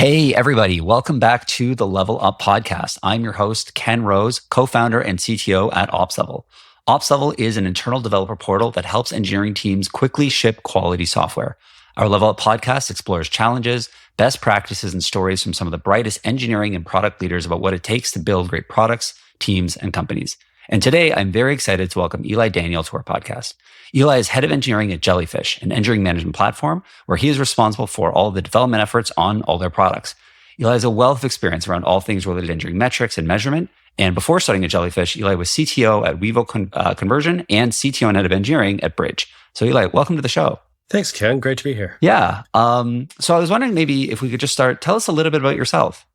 Hey, everybody. Welcome back to the Level Up podcast. I'm your host, Ken Rose, co-founder and CTO at OpsLevel. OpsLevel is an internal developer portal that helps engineering teams quickly ship quality software. Our Level Up podcast explores challenges, best practices, and stories from some of the brightest engineering and product leaders about what it takes to build great products, teams, and companies. And today, I'm very excited to welcome Eli Daniel to our podcast. Eli is head of engineering at Jellyfish, an engineering management platform where he is responsible for all the development efforts on all their products. Eli has a wealth of experience around all things related to engineering metrics and measurement. And before starting at Jellyfish, Eli was CTO at Wevo Conversion and CTO and head of engineering at Bridge. So Eli, welcome to the show. Thanks, Ken. Great to be here. Yeah. So I was wondering maybe if we could just start, tell us a little bit about yourself.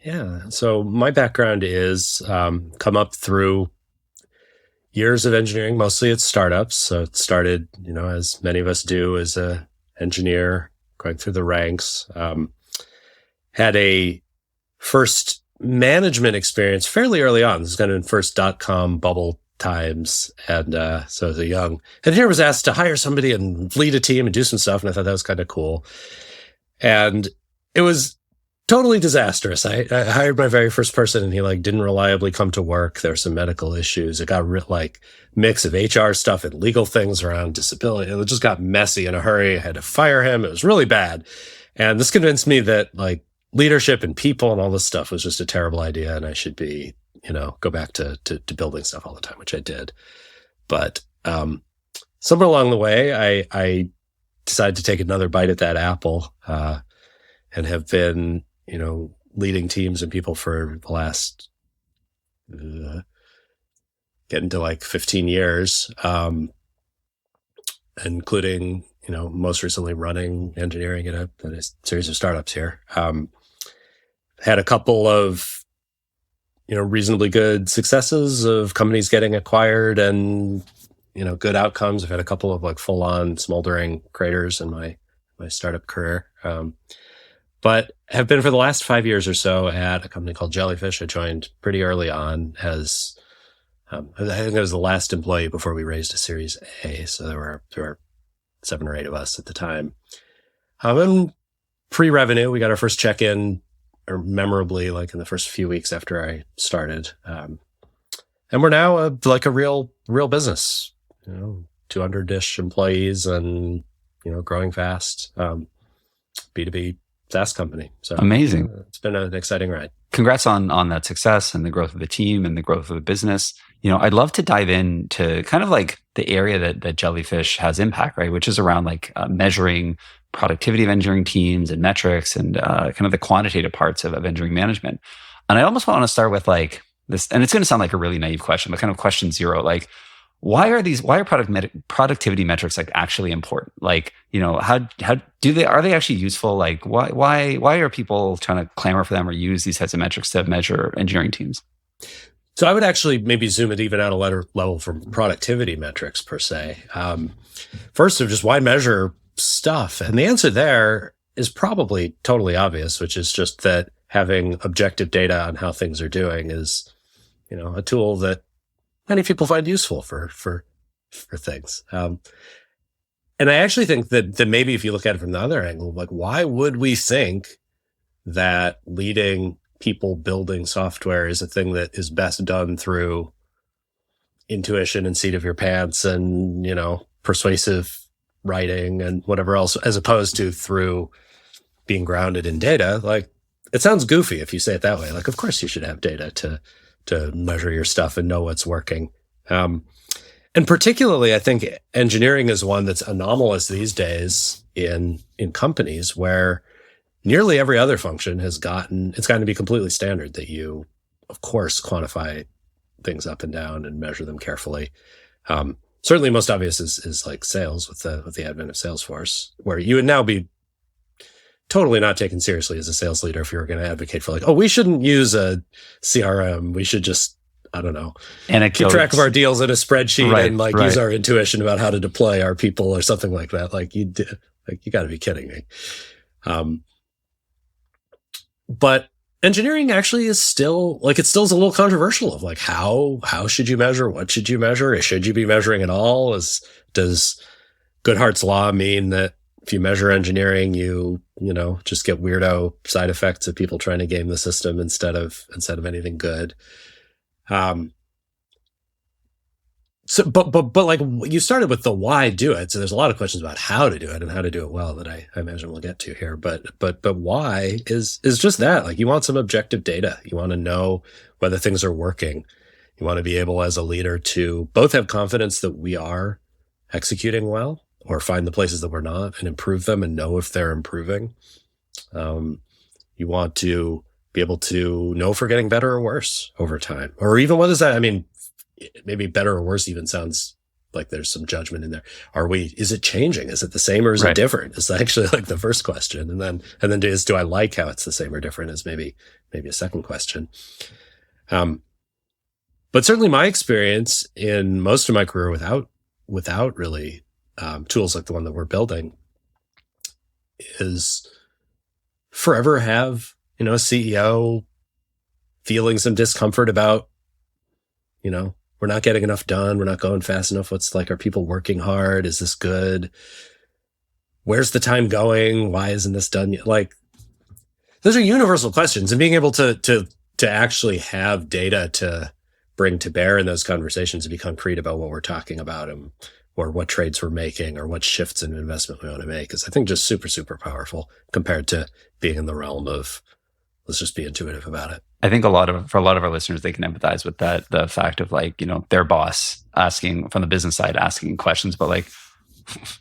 Yeah. So my background is come up through years of engineering, mostly at startups. So it started, as many of us do as a engineer, going through the ranks. Had a first management experience fairly early on. This is kind of in first .com bubble times. And so as a young engineer was asked to hire somebody and lead a team and do some stuff. And I thought that was kind of cool. And it was totally disastrous. I hired my very first person and he didn't reliably come to work. There were some medical issues. It got mix of HR stuff and legal things around disability. It just got messy in a hurry. I had to fire him. It was really bad. And this convinced me that leadership and people and all this stuff was just a terrible idea. And I should be, go back to building stuff all the time, which I did. But somewhere along the way, I decided to take another bite at that apple and have been leading teams and people for the last, getting to 15 years, including, most recently running engineering at a series of startups here. Had a couple of, reasonably good successes of companies getting acquired and, good outcomes. I've had a couple of full-on smoldering craters in my startup career. But have been for the last 5 years or so at a company called Jellyfish. I joined pretty early on as, I think I was the last employee before we raised a Series A. So there were 7 or 8 of us at the time. And pre-revenue, we got our first check-in, or memorably, in the first few weeks after I started. And we're now a real business, 200-ish employees and, growing fast, B2B SaaS company. So amazing. It's been an exciting ride. Congrats on that success and the growth of the team and the growth of the business. I'd love to dive into kind of the area that Jellyfish has impact, right? Which is around measuring productivity of engineering teams and metrics and kind of the quantitative parts of engineering management. And I almost want to start with this, and it's going to sound like a really naive question, but kind of question zero, why are productivity metrics actually important? Are they actually useful? Why are people trying to clamor for them or use these types of metrics to measure engineering teams? So I would actually maybe zoom it even out a level from productivity metrics per se. First of just why measure stuff? And the answer there is probably totally obvious, which is just that having objective data on how things are doing is, a tool that many people find useful for things. And I actually think that maybe if you look at it from the other angle, why would we think that leading people building software is a thing that is best done through intuition and seat of your pants and, persuasive writing and whatever else, as opposed to through being grounded in data? It sounds goofy if you say it that way. Of course you should have data to measure your stuff and know what's working. And particularly, I think engineering is one that's anomalous these days in companies where nearly every other function it's gotten to be completely standard that you, of course, quantify things up and down and measure them carefully. Certainly most obvious is sales with the advent of Salesforce, where you would now be totally not taken seriously as a sales leader if you were going to advocate for we shouldn't use a CRM. We should just, I don't know, keep track of our deals in a spreadsheet and use our intuition about how to deploy our people or something like that. You got to be kidding me. But engineering actually is still is a little controversial of how should you measure? What should you measure? Should you be measuring at all? Does Goodhart's law mean that if you measure engineering, you just get weirdo side effects of people trying to game the system instead of anything good. So, but like you started with the why do it. So there's a lot of questions about how to do it and how to do it well that I imagine we'll get to here. But why is just that. Like, you want some objective data. You want to know whether things are working. You want to be able as a leader to both have confidence that we are executing well, or find the places that we're not and improve them and know if they're improving. You want to be able to know if we're getting better or worse over time, or even what is that? I mean, maybe better or worse even sounds like there's some judgment in there. Is it changing? Is it the same or is it different? It's actually like the first question. And then do I like how it's the same or different is maybe a second question. But certainly my experience in most of my career without really tools like the one that we're building is forever have, a CEO feeling some discomfort about, we're not getting enough done. We're not going fast enough. Are people working hard? Is this good? Where's the time going? Why isn't this done yet? Like, those are universal questions, and being able to actually have data to bring to bear in those conversations and be concrete about what we're talking about or what trades we're making or what shifts in investment we want to make is, I think, just super, super powerful compared to being in the realm of let's just be intuitive about it. I think for a lot of our listeners, they can empathize with that, the fact of their boss asking from the business side, asking questions about like,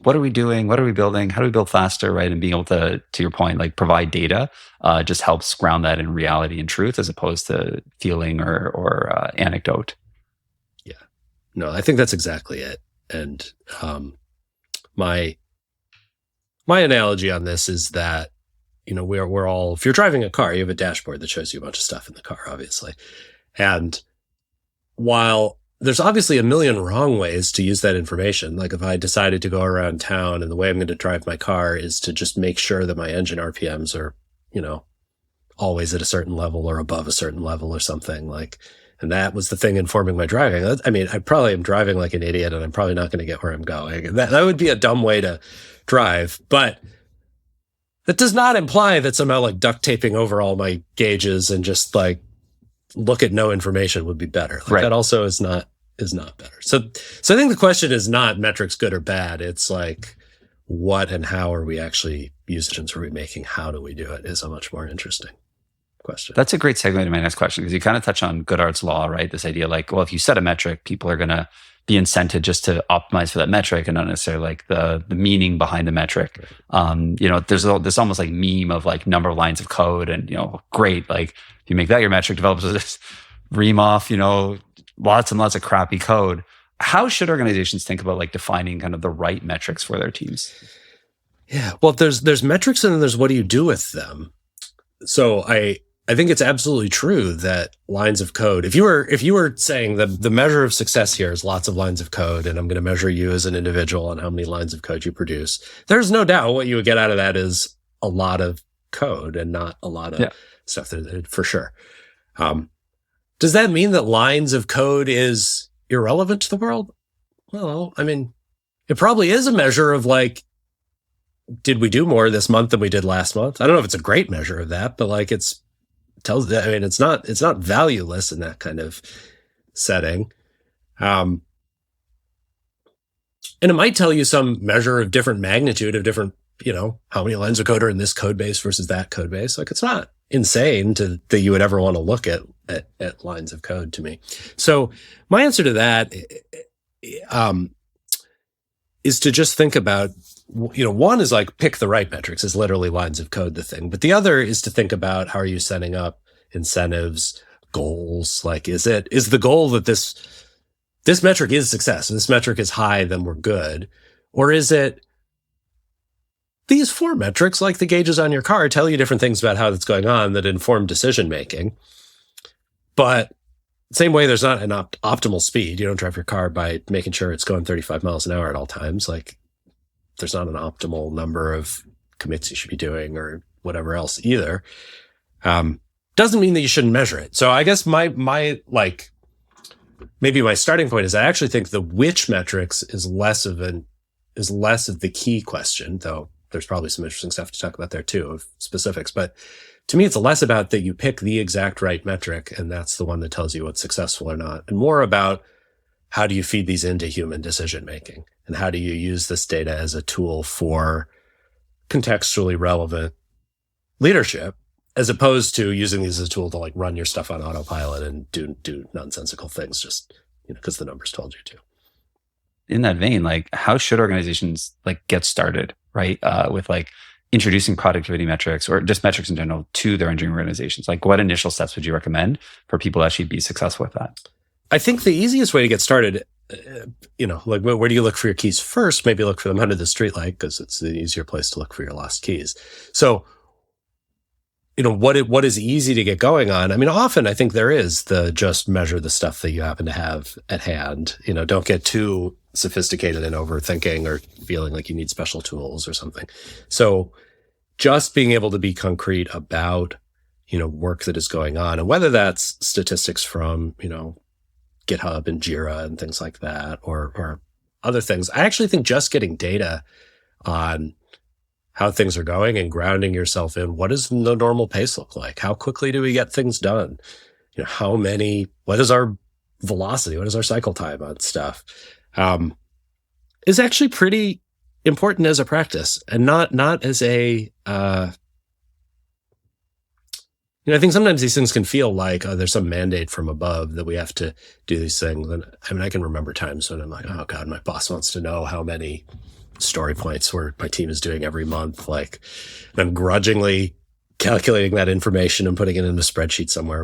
what are we doing? What are we building? How do we build faster? Right. And being able to your point, like provide data just helps ground that in reality and truth as opposed to feeling or anecdote. Yeah, no, I think that's exactly it. And my analogy on this is that, we're all, if you're driving a car, you have a dashboard that shows you a bunch of stuff in the car, obviously. And while there's obviously a million wrong ways to use that information, like if I decided to go around town and the way I'm going to drive my car is to just make sure that my engine RPMs are, always at a certain level or above a certain level or something like, and that was the thing informing my driving. I mean, I probably am driving like an idiot and I'm probably not going to get where I'm going. That would be a dumb way to drive, but that does not imply that somehow like duct taping over all my gauges and just like look at no information would be better. Like that also is not better. So I think the question is not metrics good or bad. It's like, what and how are we actually using? Are we making? How do we do it? Is a much more interesting question. That's a great segue to my next question, because you kind of touch on Goodhart's law, right? This idea like, well, if you set a metric, people are going to be incented just to optimize for that metric and not necessarily like the meaning behind the metric. There's this almost like meme of like number of lines of code and, great. Like if you make that your metric, developers will just ream off, lots and lots of crappy code. How should organizations think about like defining kind of the right metrics for their teams? Yeah, well, there's metrics and then there's what do you do with them? So I think it's absolutely true that lines of code, if you were saying the measure of success here is lots of lines of code, and I'm going to measure you as an individual on how many lines of code you produce, there's no doubt what you would get out of that is a lot of code and not a lot of stuff for sure. Does that mean that lines of code is irrelevant to the world? Well, I mean, it probably is a measure of like, did we do more this month than we did last month? I don't know if it's a great measure of that, but like it's not valueless in that kind of setting. And it might tell you some measure of different magnitude of different, how many lines of code are in this code base versus that code base. Like it's not insane that you would ever want to look at lines of code to me. So my answer to that, is to just think about, one is like pick the right metrics, is literally lines of code the thing. But the other is to think about how are you setting up incentives, goals? Like, is the goal that this metric is success and this metric is high, then we're good? Or is it these 4 metrics, like the gauges on your car, tell you different things about how that's going on that inform decision making? But same way, there's not an optimal speed. You don't drive your car by making sure it's going 35 miles an hour at all times. Like, there's not an optimal number of commits you should be doing or whatever else either. Doesn't mean that you shouldn't measure it. So I guess my maybe my starting point is I actually think the which metrics is less of the key question, though there's probably some interesting stuff to talk about there too, of specifics. But to me, it's less about that you pick the exact right metric, and that's the one that tells you what's successful or not, and more about how do you feed these into human decision making, and how do you use this data as a tool for contextually relevant leadership, as opposed to using these as a tool to like run your stuff on autopilot and do nonsensical things just because the numbers told you to. In that vein, like how should organizations like get started, right? With like introducing productivity metrics or just metrics in general to their engineering organizations? Like what initial steps would you recommend for people to actually be successful with that? I think the easiest way to get started, like where do you look for your keys first? Maybe look for them under the streetlight because it's the easier place to look for your lost keys. So, what is easy to get going on? I mean, often I think there is the just measure the stuff that you happen to have at hand. Don't get too sophisticated and overthinking or feeling like you need special tools or something. So just being able to be concrete about, work that is going on, and whether that's statistics from, GitHub and Jira and things like that, or other things. I actually think just getting data on how things are going and grounding yourself in what does the normal pace look like? How quickly do we get things done? What is our velocity? What is our cycle time on stuff? Is actually pretty important as a practice, and not as a, I think sometimes these things can feel like, there's some mandate from above that we have to do these things. And I mean, I can remember times when I'm like, oh God, my boss wants to know how many story points where my team is doing every month. Like, and I'm grudgingly calculating that information and putting it in a spreadsheet somewhere.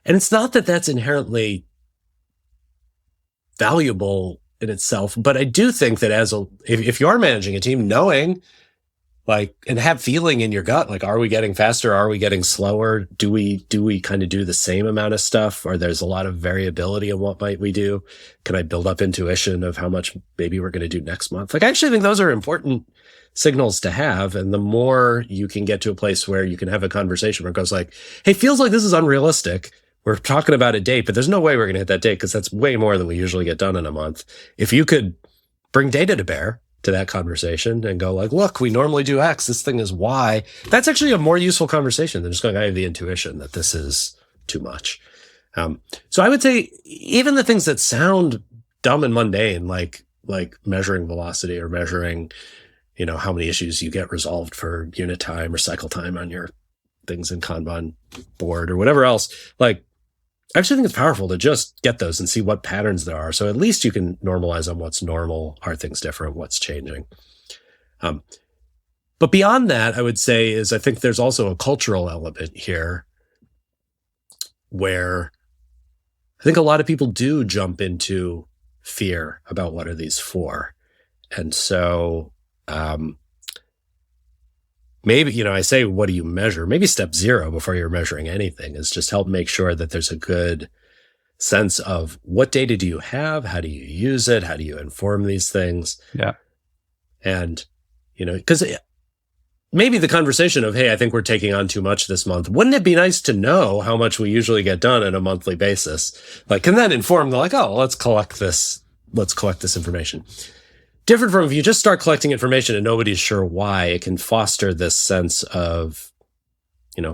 And it's not that that's inherently valuable in itself, but I do think that if you are managing a team, knowing and have feeling in your gut, like, are we getting faster? Are we getting slower? Do we kind of do the same amount of stuff? Or there's a lot of variability in what might we do? Can I build up intuition of how much maybe we're going to do next month? Like, I actually think those are important signals to have. And the more you can get to a place where you can have a conversation where it goes like, hey, feels like this is unrealistic. We're talking about a date, but there's no way we're going to hit that date because that's way more than we usually get done in a month. If you could bring data to bear to that conversation and go like, look, we normally do X, this thing is Y. That's actually a more useful conversation than just going, I have the intuition that this is too much. So I would say even the things that sound dumb and mundane, like measuring velocity or measuring, how many issues you get resolved for unit time or cycle time on your things in Kanban board or whatever else, I actually think it's powerful to just get those and see what patterns there are. So at least you can normalize on what's normal. Are things different? What's changing? But beyond that, I would say is I think there's also a cultural element here where I think a lot of people do jump into fear about what are these for. And so maybe, I say, what do you measure? Maybe step 0 before you're measuring anything is just help make sure that there's a good sense of what data do you have? How do you use it? How do you inform these things? Yeah. And, because maybe the conversation of, hey, I think we're taking on too much this month. Wouldn't it be nice to know how much we usually get done on a monthly basis? Can that inform let's collect this information. Different from if you just start collecting information and nobody's sure why, it can foster this sense of,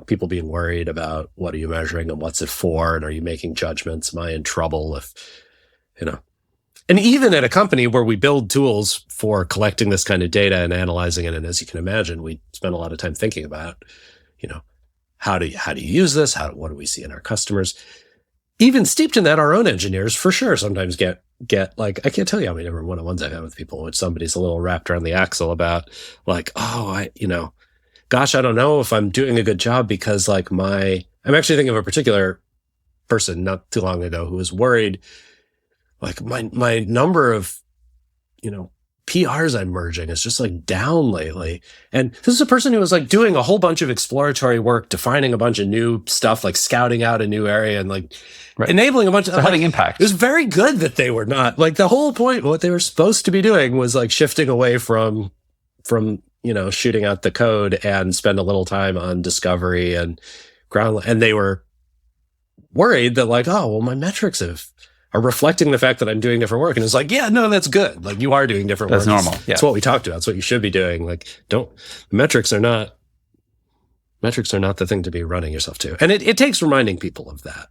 people being worried about what are you measuring and what's it for? And are you making judgments? Am I in trouble if, and even at a company where we build tools for collecting this kind of data and analyzing it. And as you can imagine, we spend a lot of time thinking about, how do you use this? What do we see in our customers? Even steeped in that, our own engineers for sure sometimes get I can't tell you how many different one-on-ones I've had with people, which somebody's a little wrapped around the axle about gosh, I don't know if I'm doing a good job because I'm actually thinking of a particular person not too long ago who was worried, my number of, PRs I'm merging is just down lately. And this is a person who was doing a whole bunch of exploratory work, defining a bunch of new stuff, scouting out a new area and right. Enabling a bunch of having impact. It was very good that they were not the whole point. What they were supposed to be doing was shifting away from shooting out the code and spend a little time on discovery and ground. And they were worried that my metrics have are reflecting the fact that I'm doing different work. And it's like, yeah, no, that's good. Like you are doing different work. That's normal. Yeah. That's what we talked about. It's what you should be doing. Like metrics are not the thing to be running yourself to. And it takes reminding people of that.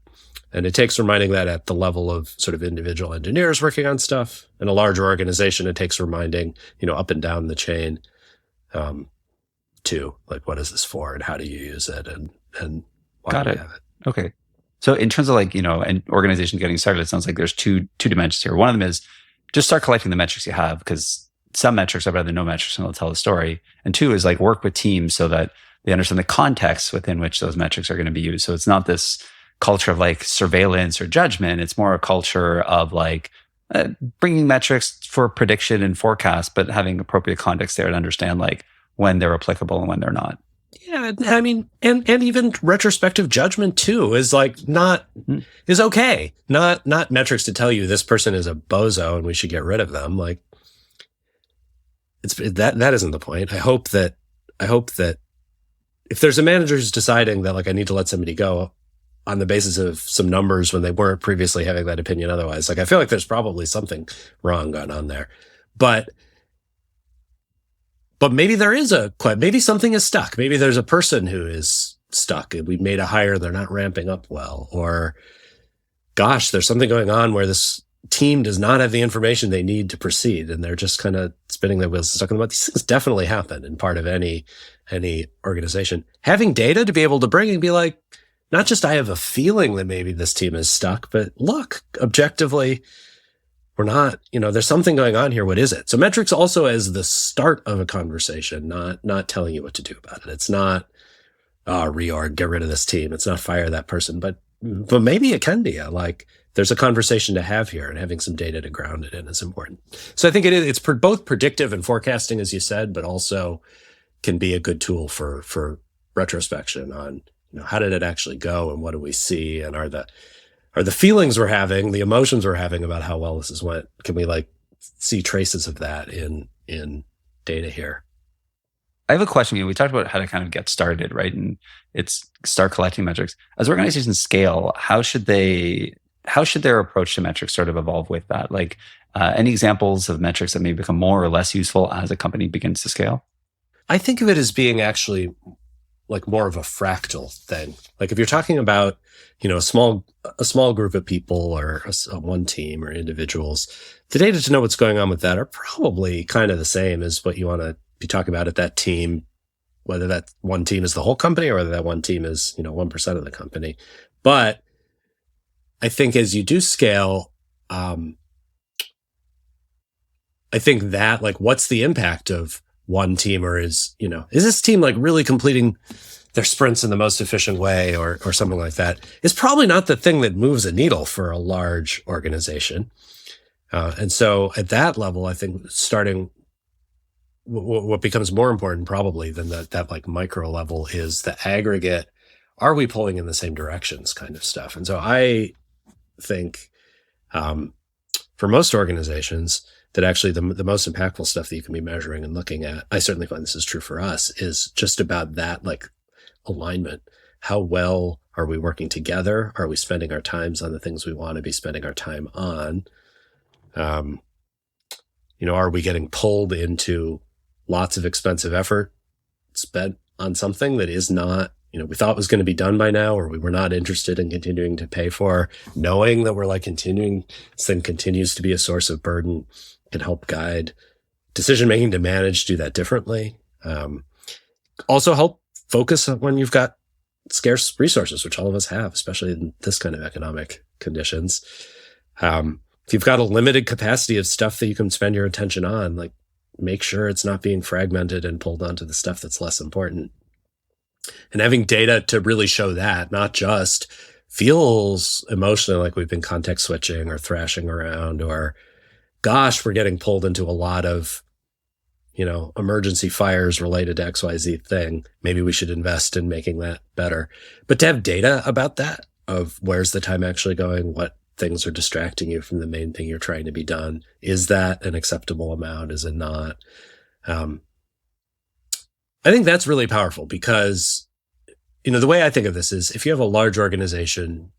And it takes reminding that at the level of sort of individual engineers working on stuff. In a larger organization, it takes reminding, up and down the chain, too. Like, what is this for and how do you use it? And why Got do it. you have it? Okay. So in terms of an organization getting started, it sounds like there's two dimensions here. One of them is just start collecting the metrics you have, because some metrics are better than no metrics and they'll tell the story. And two is work with teams so that they understand the context within which those metrics are going to be used. So it's not this culture of surveillance or judgment. It's more a culture of bringing metrics for prediction and forecast, but having appropriate context there to understand when they're applicable and when they're not. Yeah, I mean, and even retrospective judgment too is is okay. Not metrics to tell you this person is a bozo and we should get rid of them. That isn't the point. I hope that if there's a manager who's deciding that I need to let somebody go on the basis of some numbers when they weren't previously having that opinion otherwise, I feel like there's probably something wrong going on there. But maybe there is maybe something is stuck. Maybe there's a person who is stuck and we made a hire, they're not ramping up well. Or, gosh, there's something going on where this team does not have the information they need to proceed and they're just kind of spinning their wheels and stuck in the mud. These things definitely happen in part of any organization. Having data to be able to bring and be not just I have a feeling that maybe this team is stuck, but look, objectively, we're not, there's something going on here. What is it? So metrics also as the start of a conversation, not telling you what to do about it. It's not reorg, get rid of this team. It's not fire that person, but maybe it can be there's a conversation to have here, and having some data to ground it in is important. So I think it's both predictive and forecasting, as you said, but also can be a good tool for retrospection on, how did it actually go and what do we see? And are the feelings we're having, the emotions we're having about how well this has went, can we see traces of that in data here? I have a question. We talked about how to kind of get started, right? And it's start collecting metrics. As organizations scale, how should their approach to metrics sort of evolve with that? Any examples of metrics that may become more or less useful as a company begins to scale? I think of it as being actually more of a fractal thing. If you're talking about, a small group of people or one team or individuals, the data to know what's going on with that are probably kind of the same as what you want to be talking about at that team, whether that one team is the whole company or whether that one team is, 1% of the company. But I think as you do scale, I think that what's the impact of one team, or is this team really completing their sprints in the most efficient way or something like that, is probably not the thing that moves a needle for a large organization. And so at that level, I think starting what becomes more important probably than that micro level is the aggregate. Are we pulling in the same directions kind of stuff? And so I think for most organizations that actually the most impactful stuff that you can be measuring and looking at, I certainly find this is true for us, is just about that alignment. How well are we working together? Are we spending our times on the things we want to be spending our time on? Are we getting pulled into lots of expensive effort spent on something that is not, we thought was going to be done by now, or we were not interested in continuing to pay for, knowing that we're continuing, this thing continues to be a source of burden, can help guide decision-making to manage, do that differently. Also help focus on when you've got scarce resources, which all of us have, especially in this kind of economic conditions. If you've got a limited capacity of stuff that you can spend your attention on, make sure it's not being fragmented and pulled onto the stuff that's less important. And having data to really show that, not just feels emotionally like we've been context switching or thrashing around, or gosh, we're getting pulled into a lot of, emergency fires related to XYZ thing. Maybe we should invest in making that better. But to have data about that, of where's the time actually going, what things are distracting you from the main thing you're trying to be done. Is that an acceptable amount? Is it not? I think that's really powerful because, the way I think of this is if you have a large organization,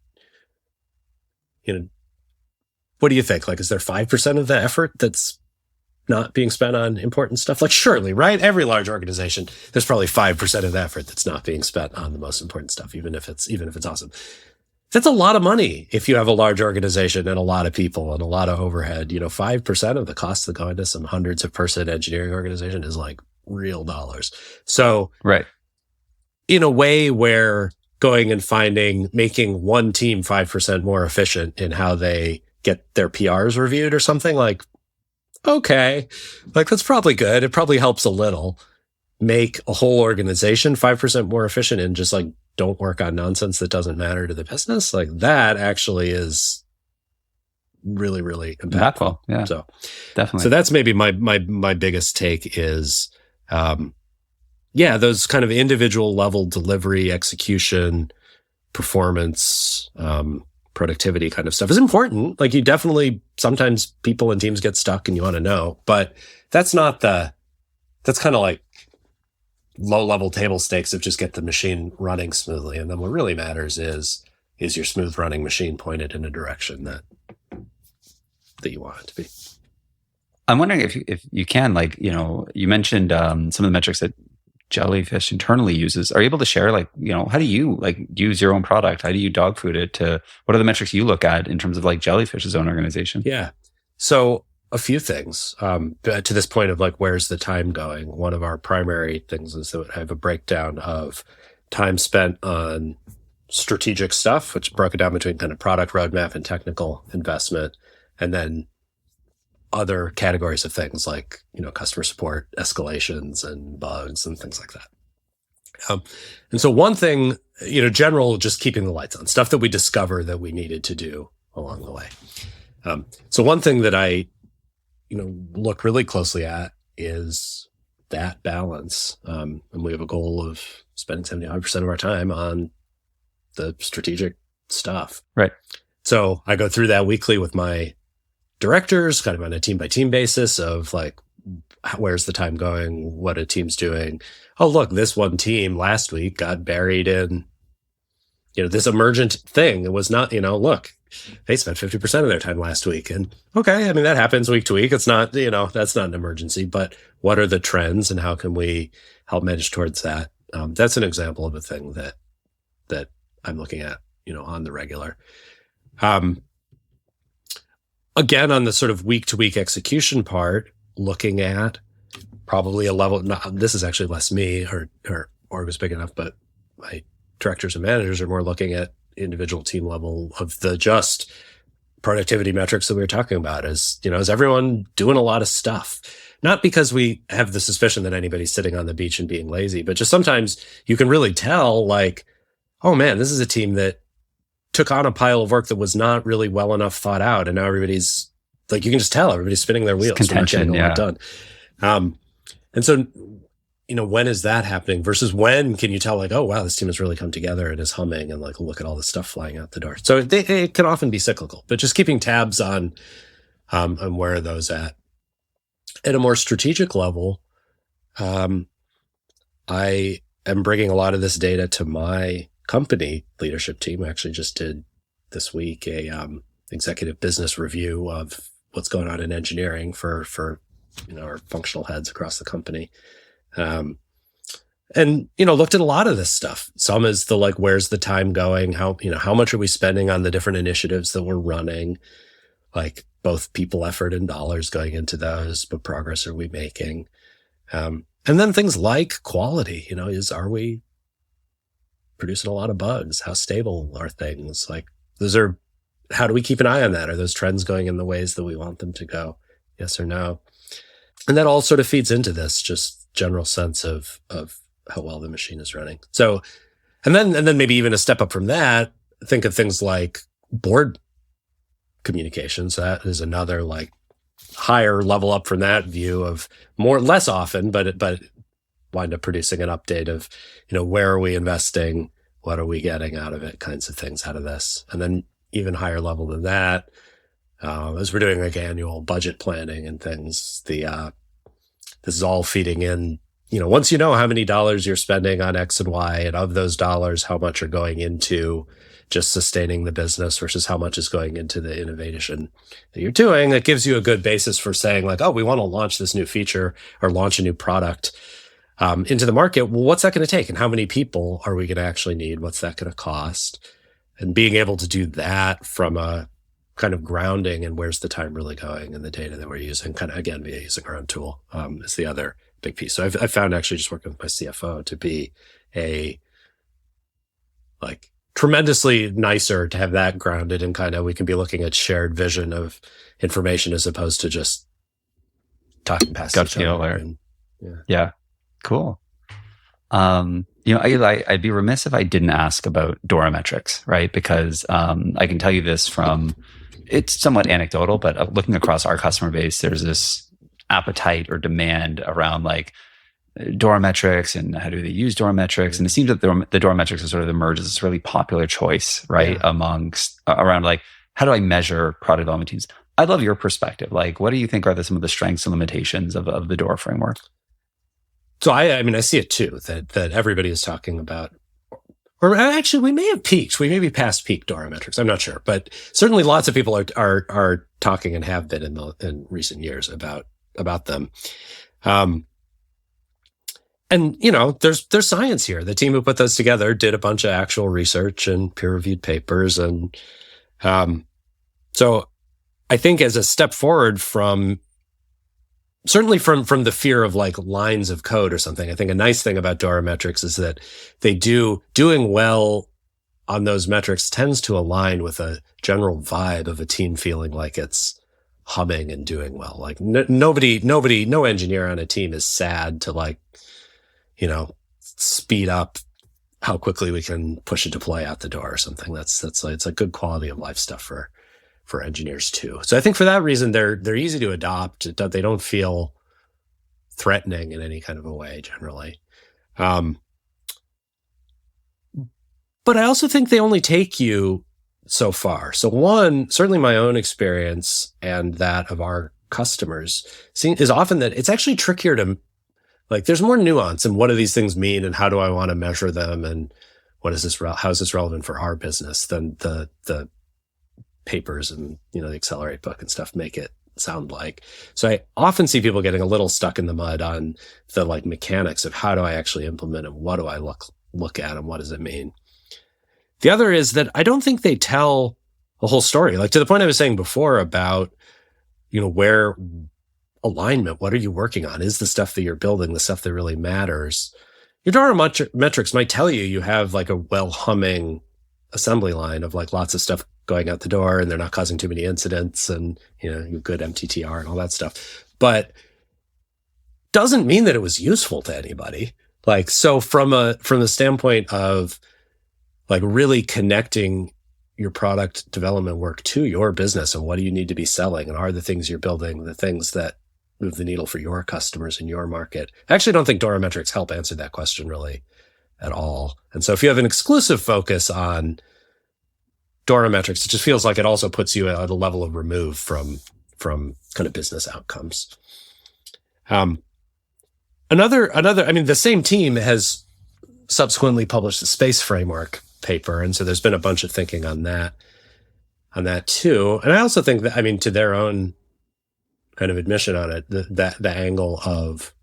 what do you think? Like, is there 5% of the effort that's not being spent on important stuff? Like, surely, right? Every large organization, there's probably 5% of the effort that's not being spent on the most important stuff, even if it's awesome. That's a lot of money if you have a large organization and a lot of people and a lot of overhead. 5% of the costs that go into some hundreds of person engineering organization is like real dollars. So, right. In a way where going and making one team 5% more efficient in how they get their PRs reviewed or something, like, okay, like that's probably good. It probably helps a little. Make a whole organization 5% more efficient and just like don't work on nonsense that doesn't matter to the business. Like that actually is really, really impactful. Yeah, so definitely. So that's maybe my biggest take is, those kind of individual level delivery, execution, performance, productivity kind of stuff is important. Like, you definitely, sometimes people and teams get stuck and you want to know, but that's kind of like low level table stakes of just get the machine running smoothly. And then what really matters is your smooth running machine pointed in a direction that you want it to be. I'm wondering if you can, like, you mentioned some of the metrics that Jellyfish internally uses. Are you able to share, like, how do you like use your own product? How do you dog food it? What are the metrics you look at in terms of like Jellyfish's own organization? Yeah. So a few things, to this point of like, where's the time going? One of our primary things is that I have a breakdown of time spent on strategic stuff, which broke it down between kind of product roadmap and technical investment, and then other categories of things like, customer support, escalations and bugs and things like that. And so one thing, general, just keeping the lights on, stuff that we discover that we needed to do along the way. So one thing that I, look really closely at is that balance. And we have a goal of spending 75% of our time on the strategic stuff. Right. So I go through that weekly with my directors, kind of on a team by team basis of like, where's the time going? What are teams doing? Oh, look, this one team last week got buried in, this emergent thing. It was not, look, they spent 50% of their time last week. And okay, I mean, that happens week to week. It's not, that's not an emergency, but what are the trends and how can we help manage towards that? That's an example of a thing that I'm looking at, on the regular. Again, on the sort of week to week execution part, looking at probably a level, this is actually less me, or org was big enough, but my directors and managers are more looking at individual team level of the just productivity metrics that we were talking about. Is everyone doing a lot of stuff? Not because we have the suspicion that anybody's sitting on the beach and being lazy, but just sometimes you can really tell, like, oh man, this is a team that took on a pile of work that was not really well enough thought out. And now everybody's like, you can just tell everybody's spinning their wheels. Contention, yeah. Done. And so, when is that happening versus when can you tell, like, oh, wow, this team has really come together and is humming and like, look at all the stuff flying out the door. So it can often be cyclical, but just keeping tabs on where are those at a more strategic level. I am bringing a lot of this data to my company leadership team. I actually just did this week a executive business review of what's going on in engineering for our functional heads across the company. And looked at a lot of this stuff. Some is the like, where's the time going? How much are we spending on the different initiatives that we're running? Like both people effort and dollars going into those, but progress are we making? And then things like quality, are we producing a lot of bugs? How stable are things? Like how do we keep an eye on that? Are those trends going in the ways that we want them to go? Yes or no? And that all sort of feeds into this just general sense of how well the machine is running. So, and then maybe even a step up from that, think of things like board communications. That is another like higher level up from that view of less often, but wind up producing an update of, where are we investing? What are we getting out of it? Kinds of things out of this. And then even higher level than that, as we're doing like annual budget planning and things, this is all feeding in, once you know how many dollars you're spending on X and Y, and of those dollars, how much are going into just sustaining the business versus how much is going into the innovation that you're doing, that gives you a good basis for saying like, oh, we want to launch this new feature or launch a new product into the market. Well, what's that going to take? And how many people are we going to actually need? What's that going to cost? And being able to do that from a kind of grounding and where's the time really going and the data that we're using, kind of, again, via using our own tool is the other big piece. So I've found actually just working with my CFO to be tremendously nicer to have that grounded and kind of, we can be looking at shared vision of information as opposed to just talking past each other. And, yeah. Cool. Eli, I'd be remiss if I didn't ask about DORA Metrics, right? Because I can tell you this from, it's somewhat anecdotal, but looking across our customer base, there's this appetite or demand around like DORA Metrics and how do they use DORA Metrics. And it seems that the DORA Metrics has sort of emerged as this really popular choice, right? Amongst around like, how do I measure product development teams? I'd love your perspective. Like, what do you think are some of the strengths and limitations of the DORA framework? So I mean, I see it too, that everybody is talking about, or actually we may have peaked. We may be past peak DORA Metrics. I'm not sure, but certainly lots of people are talking and have been in recent years about them. And there's science here. The team who put those together did a bunch of actual research and peer-reviewed papers. And so I think as a step forward certainly from the fear of like lines of code or something, I think a nice thing about DORA Metrics is that doing well on those metrics tends to align with a general vibe of a team feeling like it's humming and doing well. Like no engineer on a team is sad to like, speed up how quickly we can push a deploy out the door or something. It's a good quality of life stuff for engineers too. So I think for that reason, they're easy to adopt. They don't feel threatening in any kind of a way generally. But I also think they only take you so far. So one, certainly my own experience and that of our customers is often that it's actually trickier to, like, there's more nuance in what do these things mean and how do I want to measure them and how is this relevant for our business than the papers and, the Accelerate book and stuff make it sound like. So I often see people getting a little stuck in the mud on the like mechanics of how do I actually implement it? What do I look at and what does it mean? The other is that I don't think they tell a whole story. Like to the point I was saying before about, where alignment, what are you working on? Is the stuff that you're building the stuff that really matters? Your DORA metrics might tell you have like a well-humming assembly line of like lots of stuff going out the door and they're not causing too many incidents and, good MTTR and all that stuff. But doesn't mean that it was useful to anybody. Like, so from the standpoint of like really connecting your product development work to your business and what do you need to be selling and are the things you're building the things that move the needle for your customers in your market? I actually don't think DORA Metrics help answer that question really at all. And so if you have an exclusive focus on DORA Metrics, it just feels like it also puts you at a level of remove from kind of business outcomes. The same team has subsequently published the space framework paper. And so there's been a bunch of thinking on that too. And I also think that, to their own kind of admission on it, the angle of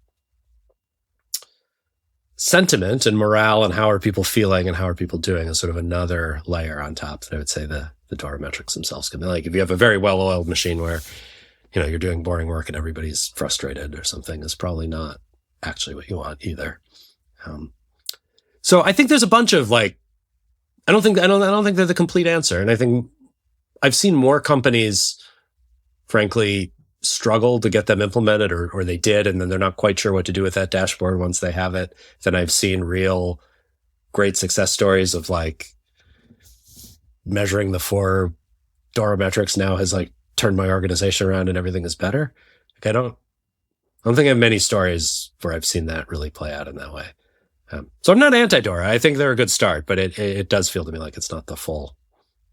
sentiment and morale and how are people feeling and how are people doing is sort of another layer on top that I would say the DORA metrics themselves can be. Like if you have a very well-oiled machine where, you're doing boring work and everybody's frustrated or something, is probably not actually what you want either. So I think there's a bunch of like, I don't think they're the complete answer. And I think I've seen more companies, frankly, struggle to get them implemented or they did, and then they're not quite sure what to do with that dashboard once they have it. Then I've seen real great success stories of like measuring the 4 DORA metrics now has like turned my organization around and everything is better. Like I don't think I have many stories where I've seen that really play out in that way. So I'm not anti-DORA. I think they're a good start, but it does feel to me like it's not the full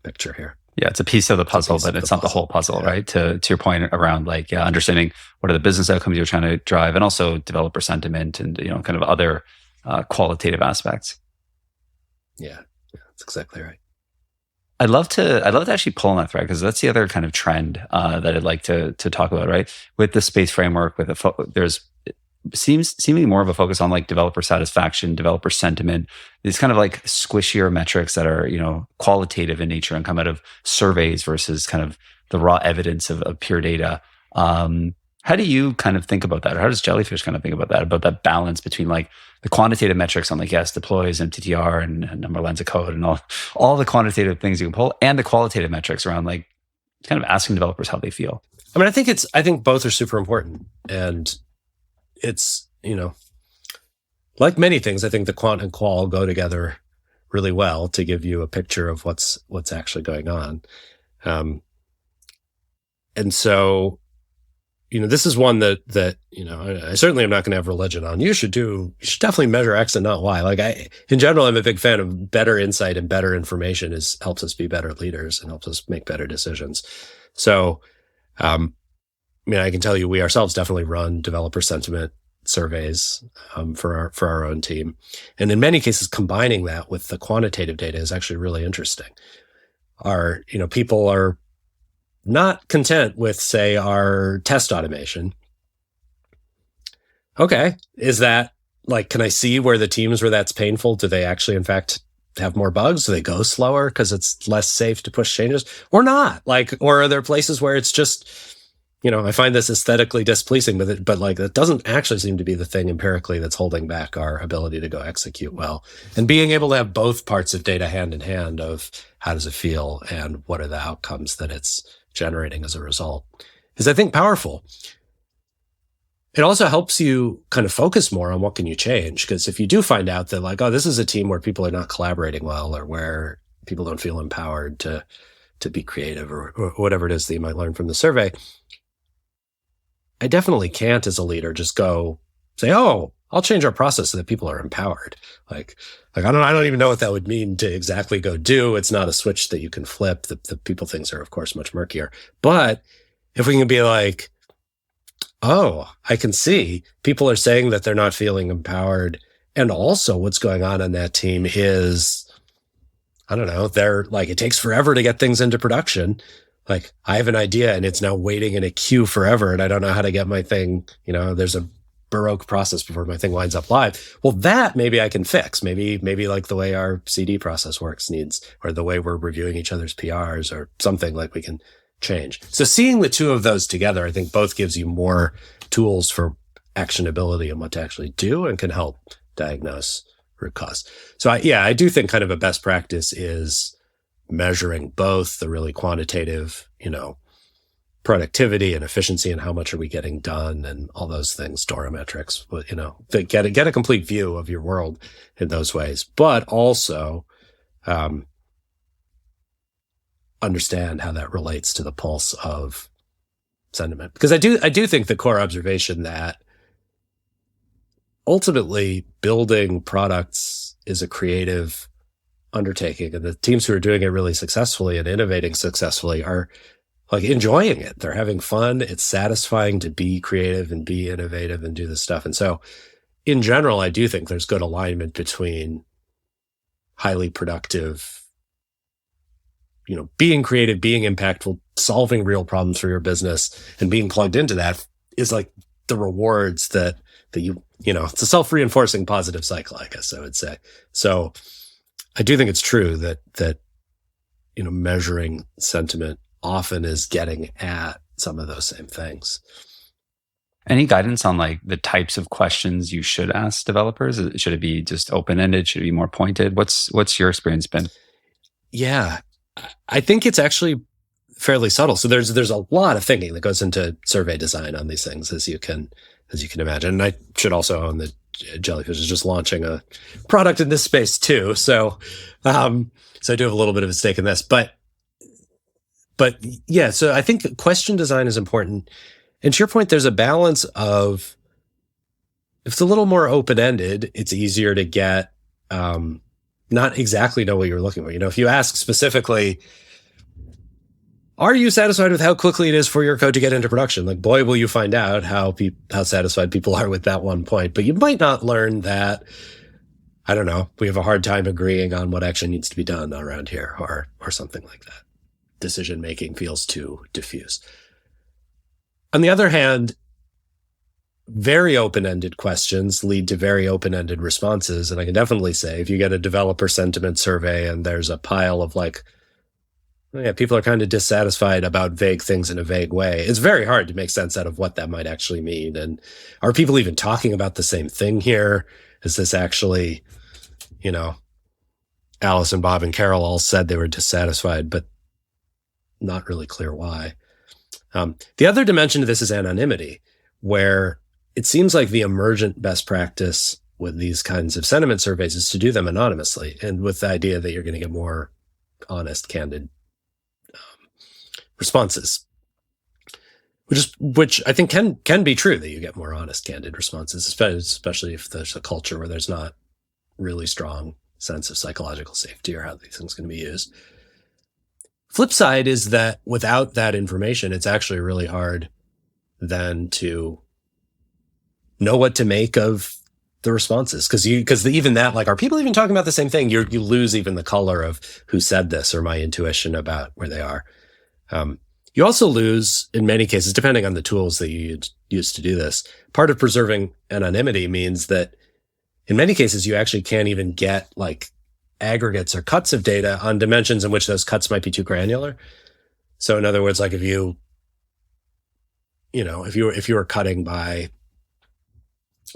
picture here. Yeah, it's a piece of the puzzle, but it's not the whole puzzle, Yeah. right? To your point around like understanding what are the business outcomes you're trying to drive, and also developer sentiment and kind of other qualitative aspects. Yeah, that's exactly right. I'd love to actually pull on that thread because that's the other kind of trend that I'd like to talk about, right? With the space framework, with there's seemingly more of a focus on like developer satisfaction, developer sentiment, these kind of like squishier metrics that are, qualitative in nature and come out of surveys versus kind of the raw evidence of pure data. How do you kind of think about that? Or how does Jellyfish kind of think about that balance between like the quantitative metrics on like, yes, deploys, MTTR and number of lines of code and all the quantitative things you can pull, and the qualitative metrics around like kind of asking developers how they feel? I mean, I think both are super important. And it's, like many things, I think the quant and qual go together really well to give you a picture of what's actually going on. And so, this is one that I certainly am not going to have religion on. You should definitely measure X and not Y. Like in general, I'm a big fan of better insight and better information helps us be better leaders and helps us make better decisions. So, I can tell you, we ourselves definitely run developer sentiment surveys for our own team, and in many cases, combining that with the quantitative data is actually really interesting. People are not content with, say, our test automation. Okay, is that like, can I see where the teams where that's painful? Do they actually, in fact, have more bugs? Do they go slower because it's less safe to push changes, or not? Or are there places where it's just, I find this aesthetically displeasing, but like that doesn't actually seem to be the thing empirically that's holding back our ability to go execute well. And being able to have both parts of data hand in hand of how does it feel and what are the outcomes that it's generating as a result is, I think, powerful. It also helps you kind of focus more on what can you change. Because if you do find out that like, oh, this is a team where people are not collaborating well, or where people don't feel empowered to be creative, or whatever it is that you might learn from the survey, I definitely can't, as a leader, just go say, oh, I'll change our process so that people are empowered. Like I don't even know what that would mean to exactly go do. It's not a switch that you can flip. The people things are, of course, much murkier. But if we can be like, oh, I can see people are saying that they're not feeling empowered. And also what's going on that team is, I don't know, they're like, it takes forever to get things into production. Like I have an idea and it's now waiting in a queue forever, and I don't know how to get my thing, there's a Baroque process before my thing winds up live. Well, that maybe I can fix. Maybe like the way our CD process works needs, or the way we're reviewing each other's PRs or something, like we can change. So seeing the two of those together, I think both gives you more tools for actionability and what to actually do, and can help diagnose root cause. So I do think kind of a best practice is measuring both the really quantitative, productivity and efficiency, and how much are we getting done, and all those things, DORA metrics, but, get a complete view of your world in those ways, but also, understand how that relates to the pulse of sentiment. Because I do think the core observation that ultimately building products is a creative undertaking, and the teams who are doing it really successfully and innovating successfully are like enjoying it. They're having fun. It's satisfying to be creative and be innovative and do this stuff. And so in general, I do think there's good alignment between highly productive, being creative, being impactful, solving real problems for your business, and being plugged into that is like the rewards that it's a self-reinforcing positive cycle, I guess I would say. So I do think it's true that measuring sentiment often is getting at some of those same things. Any guidance on like the types of questions you should ask developers? Should it be just open-ended? Should it be more pointed? What's your experience been? Yeah, I think it's actually fairly subtle. So there's a lot of thinking that goes into survey design on these things, as you can imagine. And I should also own that Jellyfish is just launching a product in this space too. So I do have a little bit of a stake in this, but yeah, so I think question design is important. And to your point, there's a balance of, if it's a little more open-ended, it's easier to get, not exactly know what you're looking for. If you ask specifically, are you satisfied with how quickly it is for your code to get into production? Like, boy, will you find out how satisfied people are with that one point. But you might not learn that, I don't know, we have a hard time agreeing on what actually needs to be done around here, or something like that. Decision making feels too diffuse. On the other hand, very open-ended questions lead to very open-ended responses. And I can definitely say, if you get a developer sentiment survey and there's a pile of like, yeah, people are kind of dissatisfied about vague things in a vague way, it's very hard to make sense out of what that might actually mean. And are people even talking about the same thing here? Is this actually, Alice and Bob and Carol all said they were dissatisfied, but not really clear why. The other dimension to this is anonymity, where it seems like the emergent best practice with these kinds of sentiment surveys is to do them anonymously, and with the idea that you're going to get more honest, candid responses, which I think can be true, that you get more honest, candid responses, especially if there's a culture where there's not really strong sense of psychological safety or how these things can be used. Flip side is that without that information, it's actually really hard then to know what to make of the responses. Because even that, like, are people even talking about the same thing? You lose even the color of who said this or my intuition about where they are. You also lose, in many cases, depending on the tools that you use to do this, part of preserving anonymity means that in many cases, you actually can't even get like aggregates or cuts of data on dimensions in which those cuts might be too granular. So in other words, like if you were cutting by,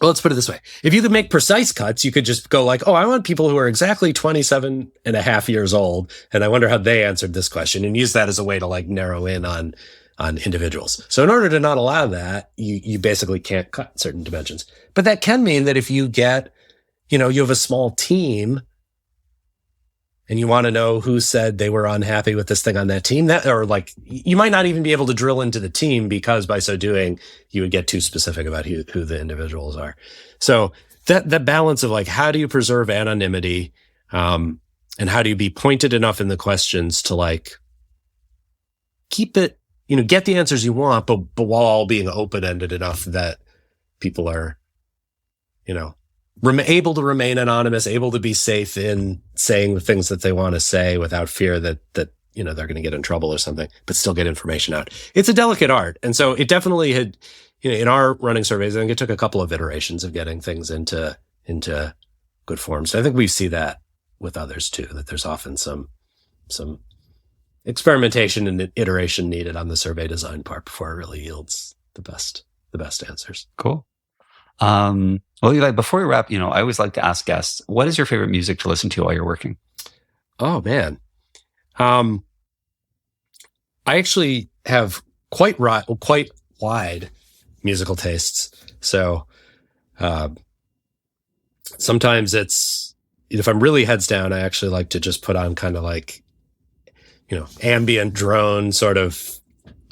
well, let's put it this way. If you could make precise cuts, you could just go like, oh, I want people who are exactly 27 and a half years old, and I wonder how they answered this question, and use that as a way to like narrow in on individuals. So in order to not allow that, you basically can't cut certain dimensions. But that can mean that if you get, you have a small team and you want to know who said they were unhappy with this thing on that team, or like, you might not even be able to drill into the team, because by so doing, you would get too specific about who the individuals are. So that balance of like, how do you preserve anonymity, and how do you be pointed enough in the questions to like keep it, get the answers you want, but while all being open-ended enough that people are, able to remain anonymous, able to be safe in saying the things that they want to say without fear that they're going to get in trouble or something, but still get information out. It's a delicate art. And so it definitely had, in our running surveys, I think it took a couple of iterations of getting things into good form. So I think we see that with others too, that there's often some experimentation and iteration needed on the survey design part before it really yields the best answers. Cool. Well, Eli, before we wrap, I always like to ask guests, what is your favorite music to listen to while you're working? Oh, man. I actually have quite wide musical tastes. So sometimes it's, if I'm really heads down, I actually like to just put on kind of like, ambient drone sort of,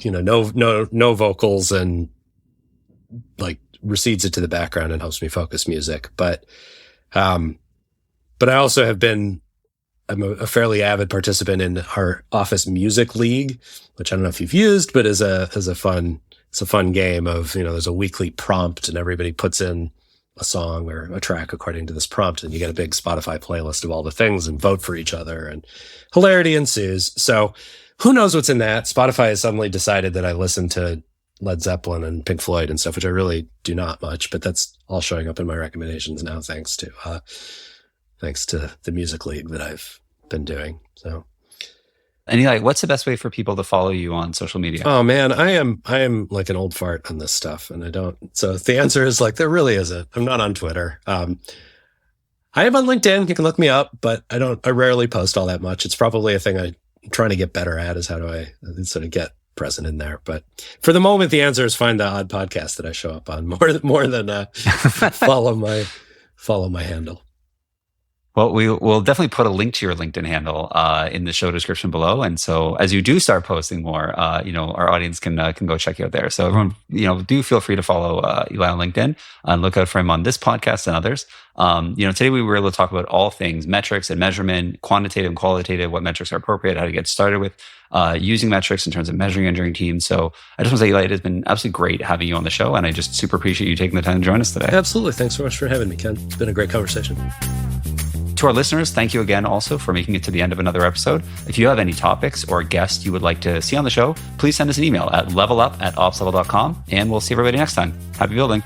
no vocals, and like recedes it to the background and helps me focus music. But I also have been, I'm a fairly avid participant in our office music league, which I don't know if you've used, but it's a fun game of, there's a weekly prompt and everybody puts in a song or a track according to this prompt, and you get a big Spotify playlist of all the things and vote for each other, and hilarity ensues. So who knows what's in that? Spotify has suddenly decided that I listen to Led Zeppelin and Pink Floyd and stuff, which I really do not much, but that's all showing up in my recommendations now, thanks to the music league that I've been doing. So, and Eli, what's the best way for people to follow you on social media? Oh man, I am like an old fart on this stuff, and I don't. So the answer is like, there really isn't. I'm not on Twitter. I am on LinkedIn. You can look me up, but I rarely post all that much. It's probably a thing I'm trying to get better at, is how do I sort of get present in there. But for the moment, the answer is find the odd podcast that I show up on more than follow my handle. Well, we'll definitely put a link to your LinkedIn handle in the show description below. And so as you do start posting more, our audience can go check you out there. So everyone, do feel free to follow Eli on LinkedIn and look out for him on this podcast and others. Today we were able to talk about all things metrics and measurement, quantitative and qualitative, what metrics are appropriate, how to get started with using metrics in terms of measuring engineering teams. So I just want to say, Eli, it has been absolutely great having you on the show. And I just super appreciate you taking the time to join us today. Absolutely. Thanks so much for having me, Ken. It's been a great conversation. To our listeners, thank you again also for making it to the end of another episode. If you have any topics or guests you would like to see on the show, please send us an email at levelup@opslevel.com, and we'll see everybody next time. Happy building.